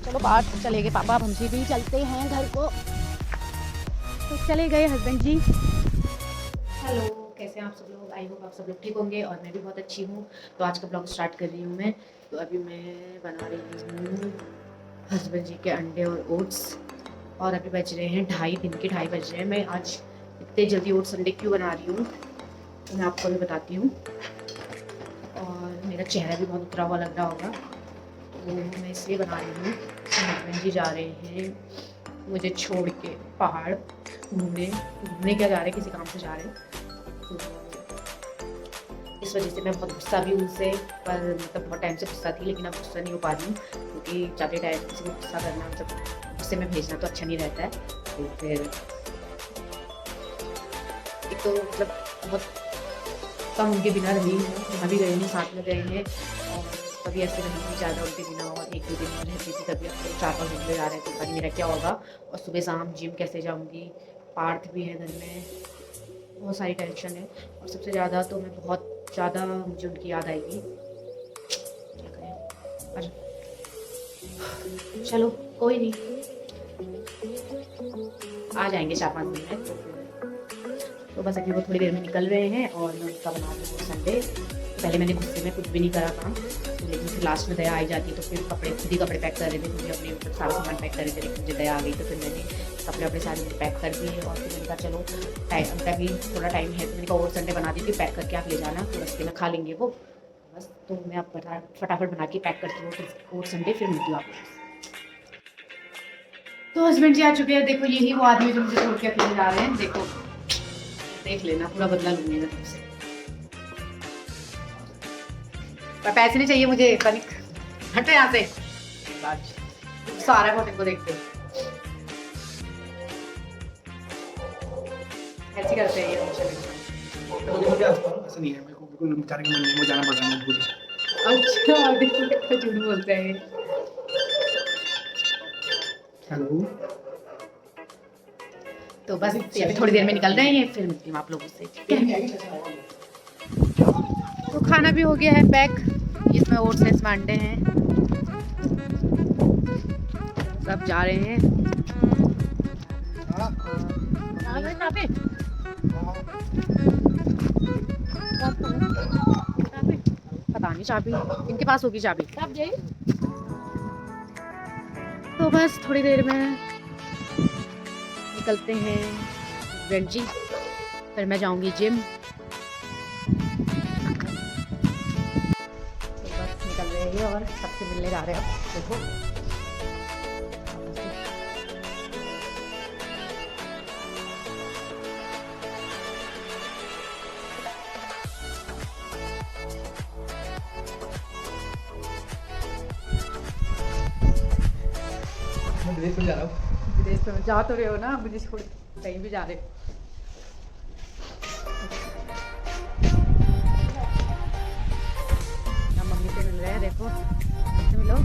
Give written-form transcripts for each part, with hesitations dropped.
चलो बाहर चले गए पापा, हम जी भी चलते हैं घर को। तो चले गए हस्बैंड जी। हेलो, कैसे हैं आप सब लोग? आई होप आप सब लोग ठीक होंगे और मैं भी बहुत अच्छी हूँ। तो आज का ब्लॉग स्टार्ट कर रही हूँ मैं। तो अभी मैं बना रही हूँ हस्बैंड जी के अंडे और ओट्स, और अभी बज रहे हैं 2:30, दिन के 2:30 बज रहे हैं। मैं आज इतने जल्दी ओट्स अंडे क्यों बना रही हूँ तो मैं आपको भी बताती हूँ। और मेरा चेहरा भी बहुत उतरा हुआ लग रहा होगा, तो मैं इसलिए बना रही हूँ। हस्बैंड जी जा रहे हैं मुझे छोड़ के पहाड़ घूमने क्या जा रहे हैं, किसी काम से जा रहे हैं। तो इस वजह से मैं बहुत गुस्सा भी उनसे, पर मतलब बहुत टाइम से गुस्सा थी, लेकिन अब गुस्सा नहीं हो पा रही हूँ क्योंकि जाते टाइम किसी को गुस्सा करना, मतलब गुस्से में भेजना तो अच्छा नहीं रहता है। तो फिर एक तो मतलब बहुत कम उनके बिना रही हूँ, जहाँ भी गए हैं साथ में गए हैं, और कभी ऐसे रही ज़्यादा उनके बिना, और 1-2 दिन में रहती थी, कभी अब 4-5 दिन में जा रहे थे, पता नहीं मेरा क्या होगा। और सुबह शाम जिम कैसे जाऊँगी, पार्थ भी है घर में, बहुत सारी टेंशन है। और सबसे ज़्यादा तो मैं बहुत ज़्यादा मुझे उनकी याद आएगी, क्या करें। और चलो कोई नहीं, आ जाएंगे 4-5 दिन में। तो बस अभी वो थोड़ी देर में निकल रहे हैं और मैं उनका बना रही हूँ संडे। पहले मैंने गुस्से में कुछ भी नहीं करा काम, तो लेकिन फिर लास्ट में दया आई जाती, तो फिर खुद ही कपड़े पैक कर रहे थे, खुद ही अपने मतलब सारा सामान पैक कर रहे थे, लेकिन मुझे दया आ गई तो फिर मैंने कपड़े सारे पैक कर दिए। और फिर मैंने कहा चलो टाइम का भी थोड़ा टाइम है, तो मैंने कहा और संडे बना दी थी, पैक करके आप ले जाना, तो रस्ते में खा लेंगे वो। बस तो मैं अब फटाफट बना के पैक करती हूँ और संडे फिर मिलती हूँ आपको। तो हस्बैंड जी आ चुके हैं, देखो यही वो आदमी जो मुझे छोड़ के अकेले जा रहे हैं। देखो देख लेना, पूरा बदला लूंगी मैं तुमसे, पर पैसे नहीं चाहिए मुझे। कनिक हटो यहाँ से, सारा बहुत इनको देखते ऐसे करते हैं ये हमेशा। ऐसा नहीं है, मेरे को बिल्कुल बेचारे के मन नहीं, मुझे जाना पड़ रहा है मजबूरी। अच्छा देखो कितना झूठ बोलते हैं। हेलो, तो बस अभी थोड़ी देर में निकल रहे हैं, फिर मिलती हूँ आप लोगों से, ठीक है। तो खाना भी हो गया है पैक, इसमें ओट्स हैं, इसमें अंडे हैं, सब जा रहे हैं। पता नहीं चाबी इनके पास होगी, चाबी। तो बस थोड़ी देर में निकलते हैं फ्रेंड जी, फिर मैं जाऊंगी जिम। तो बस निकल रहे हैं और सबसे मिलने जा रहे हैं। देखो मैं विदेश में जा रहा हूँ। विदेश में जा तो रहे हो ना, मुझे छोड़ कहीं भी जा रहे हो। मम्मी से मिल रहे हैं, देखो तो मिलो।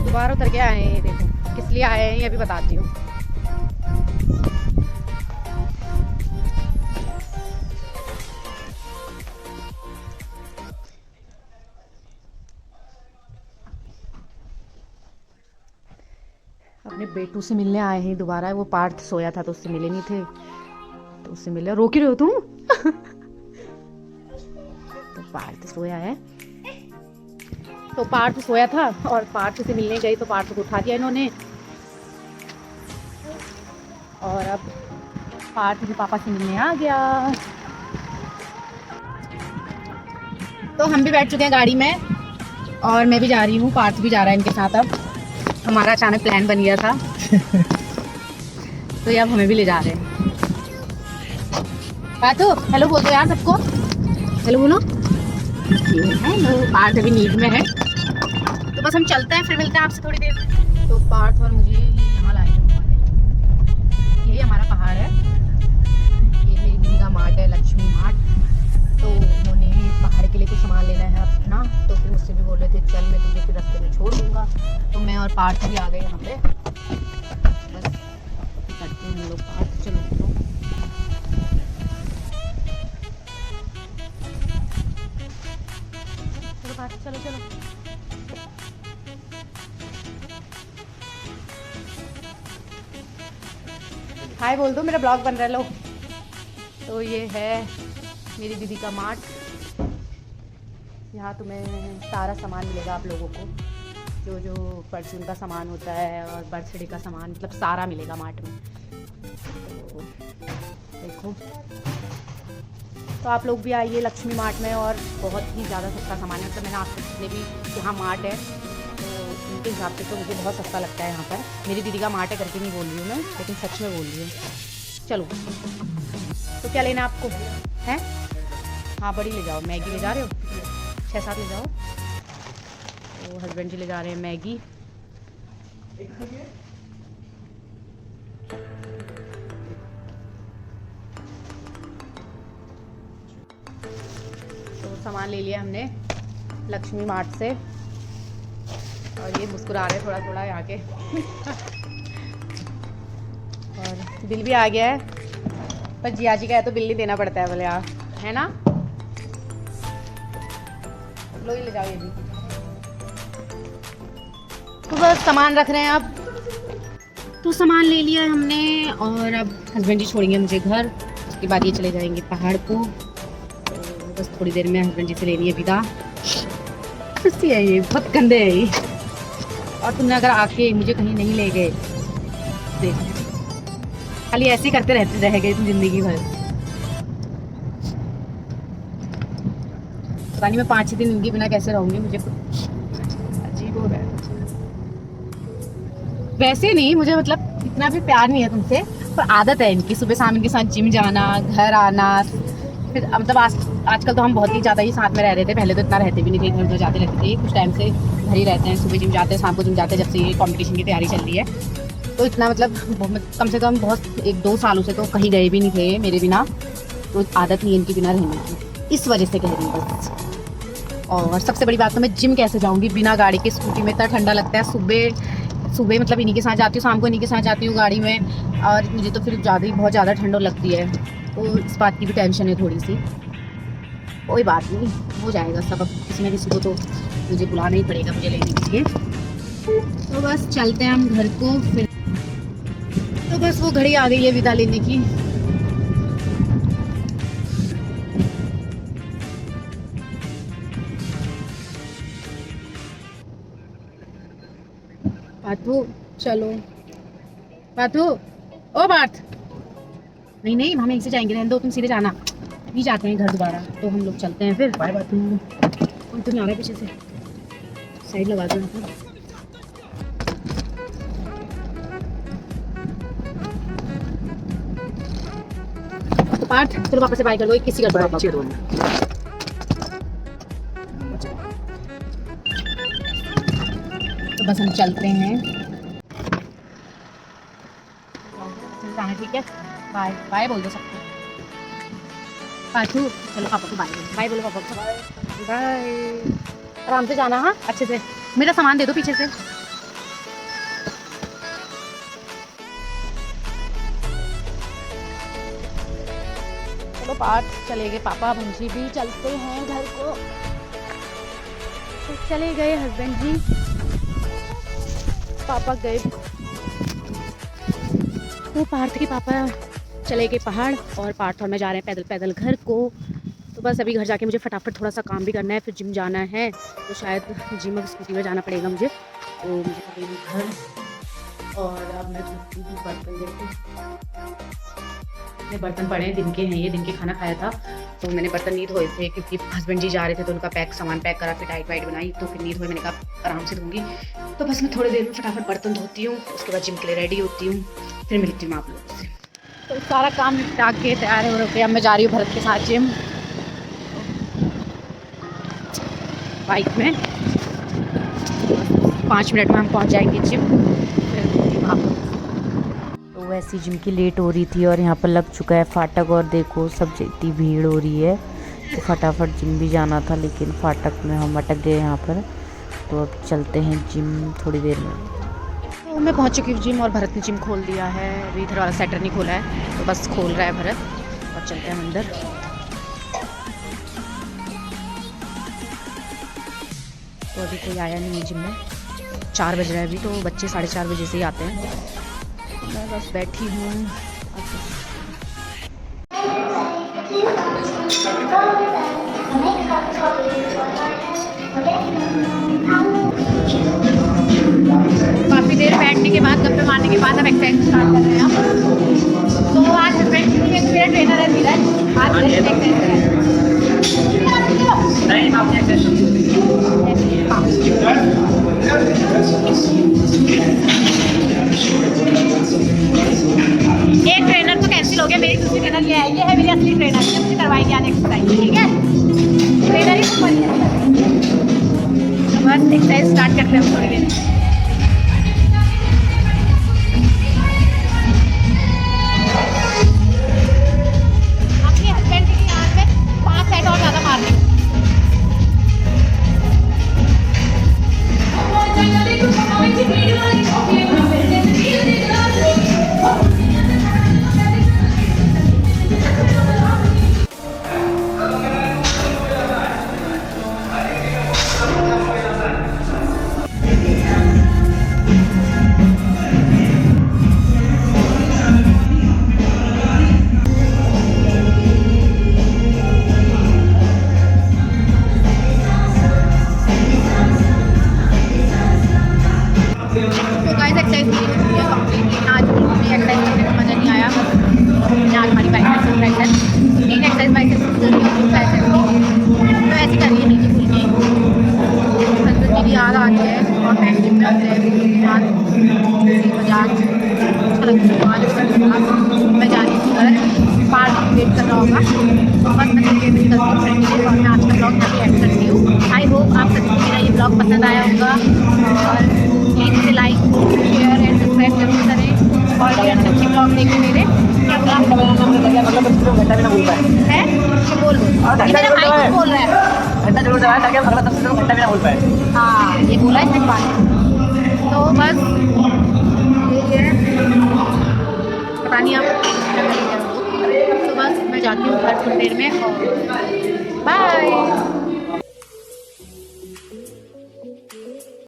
दोबारा उतर के आए हैं, देखो किस लिए आए हैं ये भी बताती हूँ। अपने बेटू से मिलने आए हैं दोबारा। वो पार्थ सोया था तो उससे मिले नहीं थे, तो उससे मिले। रोक ही रहे हो तुम? तो पार्थ सोया है, तो पार्थ सोया था और पार्थ से मिलने गई तो पार्थ को उठा दिया इन्होंने, और अब पार्थ भी पापा से मिलने आ गया। तो हम भी बैठ चुके हैं गाड़ी में और मैं भी जा रही हूँ, पार्थ भी जा रहा है इनके साथ। अब हमारा अचानक प्लान बन गया था तो ये अब हमें भी ले जा रहे हैं। पार्थो हेलो बोल दो यार सबको, हेलो बोलो। हेलो, पार्थ अभी नींद में है, तो बस हम चलते हैं, फिर मिलते हैं आपसे थोड़ी देर में। तो पार्थ और मुझे यहाँ लाए हैं, यही हमारा पहाड़ है, ये मेरी दीदी का मार्ट है, लक्ष्मी मार्ट। तो उन्होंने पहाड़ के लिए कुछ सामान लेना है अपना, तो फिर मुझसे भी बोल रहे थे चल मैं तुझे फिर रास्ते में छोड़ दूंगा। तो मैं और पार्थ भी आ गए यहाँ पे, बस करते हैं हम लोग पार्ट। चलो चलो पार्ट, चलो चलो। हाय बोल दो, मेरा ब्लॉग बन रहा है। लो, तो ये है मेरी दीदी का मार्ट। यहाँ तुम्हें सारा सामान मिलेगा आप लोगों को, जो जो परचून का सामान होता है और बर्थडे का सामान, मतलब सारा मिलेगा मार्ट में। तो देखो, तो आप लोग भी आइए लक्ष्मी मार्ट में, और बहुत ही ज़्यादा सस्ता सामान है। मतलब मैंने आज तक जितने भी यहाँ मार्ट है तो उनके हिसाब से तो मुझे बहुत सस्ता लगता है यहाँ पर। मेरी दीदी का मार्ट है करके नहीं बोल रही हूँ मैं, लेकिन सच में बोल रही हूँ। चलो, तो क्या लेना आपको है? हाँ, बड़ी ले जाओ। मैगी ले जा रहे हो? 6-7 ले जाओ। तो हस्बैंड जी ले जा रहे हैं मैगी। तो सामान ले लिया हमने लक्ष्मी मार्ट से, और ये मुस्कुरा रहे थोड़ा थोड़ा यहाँ के और बिल भी आ गया है, पर जिया जी का है तो बिल नहीं देना पड़ता है बोले यार, है ना? लो, ही ले जाओ ये भी। तो बस सामान रख रहे हैं अब। तो सामान ले लिया है हमने, और अब हस्बैंड जी छोड़ेंगे मुझे घर। उसके बाद ये चले जाएंगे पहाड़ को। तो बस थोड़ी देर में हस्बैंड जी से लेनी है विदा। खुशी है ये, बहुत गंदे है ये। और तुमने अगर आके मुझे कहीं नहीं ले गए, देख खाली ऐसे ही करते रह गए तुम जिंदगी भर। पता नहीं मैं 5-6 दिन इनके बिना कैसे रहूंगी, मुझे अजीब हो रहा है। वैसे नहीं, मुझे मतलब इतना भी प्यार नहीं है तुमसे, पर आदत है इनकी सुबह शाम इनके साथ जिम जाना, घर आना। फिर मतलब आजकल तो हम बहुत ही ज़्यादा ही साथ में रह रहे थे, पहले तो इतना रहते भी नहीं थे, इधर उधर जाते रहते थे। कुछ टाइम से घर ही रहते हैं, सुबह जिम जाते हैं, शाम को जिम जाते हैं। जब से ये कॉम्पिटिशन की तैयारी चल रही है, तो इतना मतलब कम से कम बहुत 1-2 सालों से तो कहीं गए भी नहीं थे मेरे बिना। तो आदत नहीं है इनके बिना रहने की, इस वजह से कह रही हूँ बस। और सबसे बड़ी बात तो मैं जिम कैसे जाऊँगी बिना गाड़ी के? स्कूटी में इतना ठंडा लगता है। सुबह मतलब इन्हीं के साथ जाती हूँ, शाम को इन्हीं के साथ जाती हूँ गाड़ी में, और मुझे तो फिर बहुत ज़्यादा ठंड लगती है। तो इस बात की भी टेंशन है थोड़ी सी। कोई बात नहीं, हो जाएगा सब। अब किसी न किसी को तो मुझे बुलाना ही पड़ेगा मुझे लेने के लिए। तो बस चलते हैं हम घर को फिर। तो बस वो घड़ी आ गई है विदा लेने की। पार्थू, चलो पार्थू। ओ पार्थ, नहीं हम यहीं से जाएंगे, रहने दो, तुम सीधे जाना। नहीं जाते हैं घर दोबारा, तो हम लोग चलते हैं फिर। Bye bye. तुम आ रहे पीछे से, साइड लगा दो यहाँ पर। तो पार्थ, चलो वापस से बाय कर लो, किसी कर दो। तो बस हम चलते हैं। ठीक है, बाय बाय बोल दो सबको। पार्थू, चलो पापा को बाय बाय बोलो। पापा को बाय। आराम से जाना, हाँ अच्छे से। मेरा सामान दे दो पीछे से। चलो पार्थ चले गए पापा, मुंशी भी चलते हैं घर को। तो चले गए हस्बैंड जी, पापा गए। तो पार्थ के पापा चले गए पहाड़, और पार्थ और मैं जा रहे हैं पैदल पैदल घर को। तो बस अभी घर जाके मुझे फटाफट थोड़ा सा काम भी करना है, फिर जिम जाना है। तो शायद जिम और स्कूटी में जाना पड़ेगा मुझे। तो मुझे करेंगे घर, और अब मैं धोती हूँ बर्तन। देखो बर्तन पड़े हैं, दिन के हैं ये, दिन के खाना खाया था तो मैंने बर्तन नहीं धोए थे, क्योंकि हस्बैंड जी जा रहे थे तो उनका सामान पैक करा, फिर टाइट वाइट बनाई, तो फिर नहीं धोए। मैंने कहा आराम से धोंगी। तो बस मैं थोड़ी देर में फटाफट बर्तन धोती हूँ, उसके बाद जिम के लिए रेडी होती हूँ, फिर मिलती हूँ आप लोगों से। तो सारा काम निपटा के तैयार हो रखे। अब मैं जा रही हूँ भरत के साथ जिम, बाइक में। 5 मिनट में हम पहुँच जाएंगे जिम, फिर वहाँ पर। तो वैसी जिम की लेट हो रही थी, और यहाँ पर लग चुका है फाटक, और देखो सब इतनी भीड़ हो रही है। तो फटाफट जिम भी जाना था, लेकिन फाटक में हम अटक गए यहाँ पर। तो अब चलते हैं जिम थोड़ी देर में। तो मैं पहुंच चुकी हूँ जिम और भरत ने जिम खोल दिया है। अभी इधर वाला सेटर नहीं खोला है तो बस खोल रहा है भरत और चलते हैं अंदर। तो अभी कोई आया नहीं है जिम में, 4 बज रहा है अभी, तो बच्चे 4:30 बजे से ही आते हैं। मैं बस बैठी हूँ। काफ़ी देर बैठने के बाद, गप्पे मारने के बाद अब एक्सरसाइज स्टार्ट कर रहे हैं हम। तो आज हस्बैंड के लिए मेरा ट्रेनर है धीरज, आज एक्सरसाइज एक ट्रेनर तो कैंसिल हो गया, मेरी दूसरी ट्रेनर ले आई है, मेरी असली ट्रेनर है, मुझे करवाएगी आज एक्सरसाइज, ठीक है। ट्रेनर ही तो बस एक्सरसाइज स्टार्ट करते हैं थोड़ी देर। अपने हस्बैंड की याद में 5 सेट और ज़्यादा मार लें। याद आती है और मैं जिम में मैं जा रही हूँ पार्क वेट कर रहा होगा, बस मैं निकलती हूँ और मैं आज का ब्लॉग तभी एड करती हूँ। आई होप आप सभी को मेरा ये ब्लॉग पसंद आया होगा और प्लीज़ इसे लाइक शेयर एंड सब्सक्राइब जरूर करें और अगर अच्छे ब्लॉग देखें मेरे है कि बोल मेरा भाई बोल रहा है घंटा जरूर दबाएं ताकि हम अगला 10 घंटा भी ना भूल पाए। हाँ ये बोला है सच बात। तो बस ये है, पता नहीं आप तो बस मैं जाती हूँ घर थोड़ी देर में और